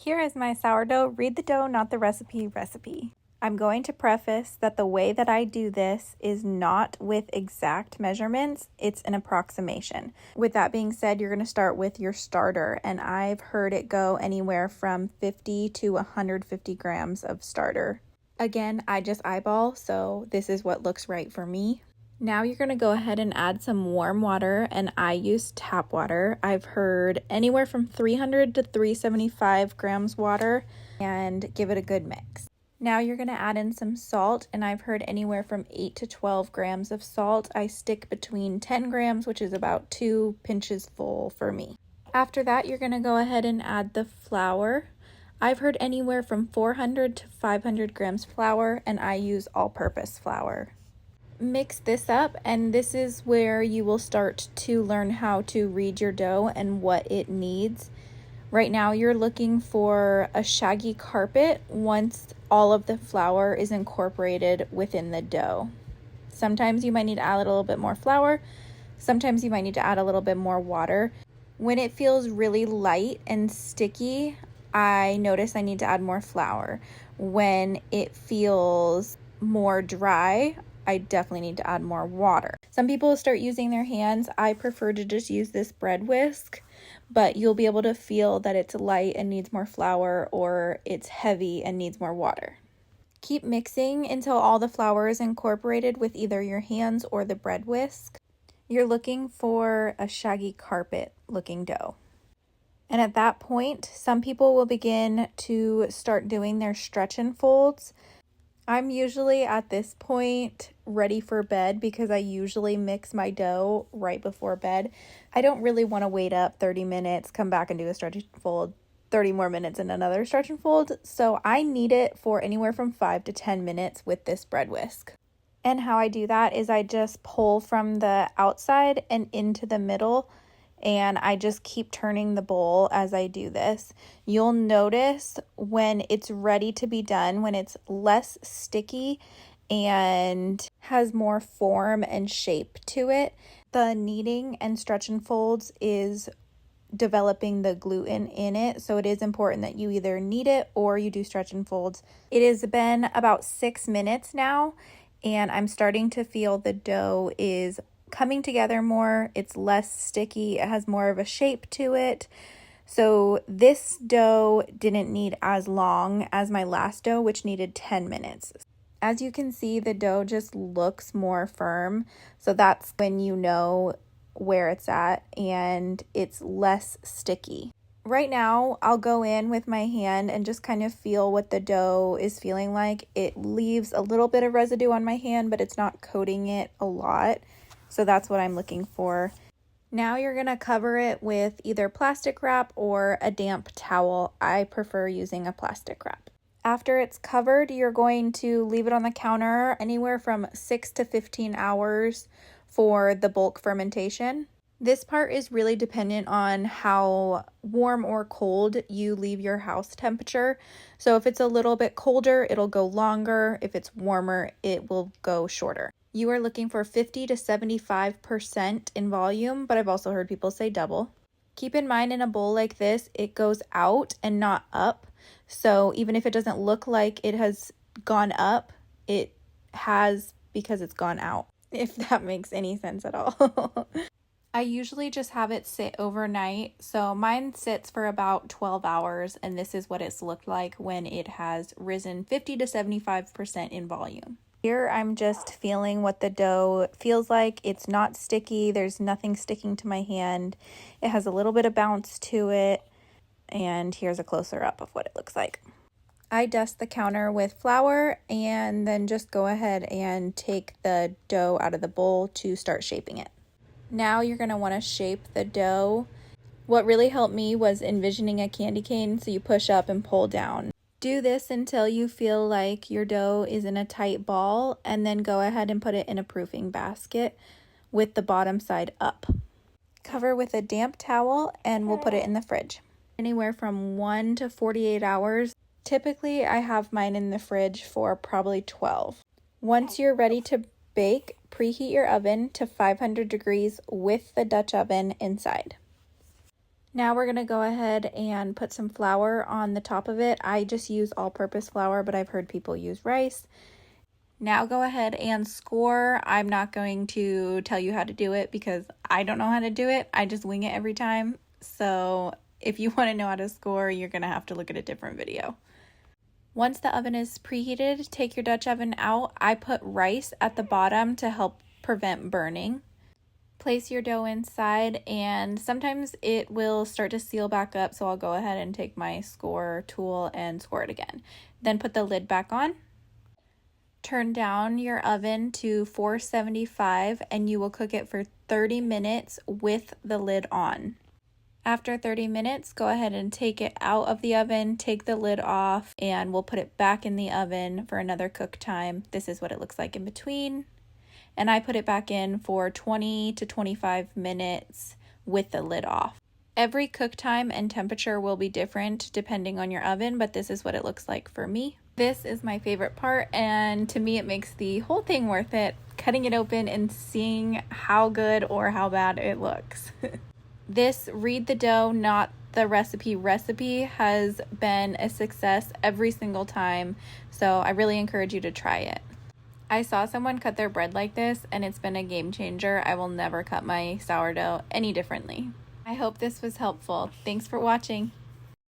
Here is my sourdough read the dough, not the recipe. I'm going to preface that the way that I do this is not with exact measurements, it's an approximation. With that being said, you're going to start with your starter, and I've heard it go anywhere from 50 to 150 grams of starter. Again, I just eyeball, so this is what looks right for me. Now you're going to go ahead and add some warm water, and I use tap water. I've heard anywhere from 300 to 375 grams water, and give it a good mix. Now you're going to add in some salt, and I've heard anywhere from 8 to 12 grams of salt. I stick between 10 grams, which is about 2 pinches full for me. After that, you're going to go ahead and add the flour. I've heard anywhere from 400 to 500 grams flour, and I use all-purpose flour. Mix this up, and this is where you will start to learn how to read your dough and what it needs. Right now you're looking for a shaggy carpet once all of the flour is incorporated within the dough. Sometimes you might need to add a little bit more flour, sometimes you might need to add a little bit more water. When it feels really light and sticky, I notice I need to add more flour. When it feels more dry, I definitely need to add more water. Some people start using their hands. I prefer to just use this bread whisk, but you'll be able to feel that it's light and needs more flour, or it's heavy and needs more water. Keep mixing until all the flour is incorporated with either your hands or the bread whisk. You're looking for a shaggy carpet looking dough. And at that point, some people will begin to start doing their stretch and folds. I'm usually at this point ready for bed because I usually mix my dough right before bed. I don't really want to wait up 30 minutes, come back and do a stretch and fold, 30 more minutes and another stretch and fold. So I need it for anywhere from 5 to 10 minutes with this bread whisk. And how I do that is I just pull from the outside and into the middle, and I just keep turning the bowl as I do this. You'll notice when it's ready to be done, when it's less sticky and has more form and shape to it, the kneading and stretch and folds is developing the gluten in it. So it is important that you either knead it or you do stretch and folds. It has been about 6 minutes now, and I'm starting to feel the dough is coming together more. It's less sticky. It has more of a shape to it. So this dough didn't need as long as my last dough, which needed 10 minutes. As you can see, the dough just looks more firm. So that's when you know where it's at, and it's less sticky. Right now, I'll go in with my hand and just kind of feel what the dough is feeling like. It leaves a little bit of residue on my hand, but it's not coating it a lot. So that's what I'm looking for. Now you're going to cover it with either plastic wrap or a damp towel. I prefer using a plastic wrap. After it's covered, you're going to leave it on the counter anywhere from 6 to 15 hours for the bulk fermentation. This part is really dependent on how warm or cold you leave your house temperature. So if it's a little bit colder, it'll go longer. If it's warmer, it will go shorter. You are looking for 50 to 75% in volume, but I've also heard people say double. Keep in mind, in a bowl like this, it goes out and not up. So even if it doesn't look like it has gone up, it has because it's gone out, if that makes any sense at all. I usually just have it sit overnight. So mine sits for about 12 hours, and this is what it's looked like when it has risen 50 to 75% in volume. Here I'm just feeling what the dough feels like. It's not sticky. There's nothing sticking to my hand. It has a little bit of bounce to it. And here's a closer up of what it looks like. I dust the counter with flour and then just go ahead and take the dough out of the bowl to start shaping it. Now you're going to want to shape the dough. What really helped me was envisioning a candy cane, so you push up and pull down. Do this until you feel like your dough is in a tight ball, and then go ahead and put it in a proofing basket with the bottom side up. Cover with a damp towel and we'll put it in the fridge. Anywhere from 1 to 48 hours. Typically, I have mine in the fridge for probably 12. Once you're ready to bake, preheat your oven to 500 degrees with the Dutch oven inside. Now we're going to go ahead and put some flour on the top of it. I just use all-purpose flour, but I've heard people use rice. Now go ahead and score. I'm not going to tell you how to do it because I don't know how to do it. I just wing it every time. So if you want to know how to score, you're going to have to look at a different video. Once the oven is preheated, take your Dutch oven out. I put rice at the bottom to help prevent burning. Place your dough inside, and sometimes it will start to seal back up, so I'll go ahead and take my score tool and score it again. Then put the lid back on. Turn down your oven to 475 and you will cook it for 30 minutes with the lid on. After 30 minutes, go ahead and take it out of the oven, take the lid off, and we'll put it back in the oven for another cook time. This is what it looks like in between. And I put it back in for 20 to 25 minutes with the lid off. Every cook time and temperature will be different depending on your oven, but this is what it looks like for me. This is my favorite part, and to me it makes the whole thing worth it, cutting it open and seeing how good or how bad it looks. This read the dough, not the recipe has been a success every single time, so I really encourage you to try it. I saw someone cut their bread like this and it's been a game changer. I will never cut my sourdough any differently. I hope this was helpful. Thanks for watching.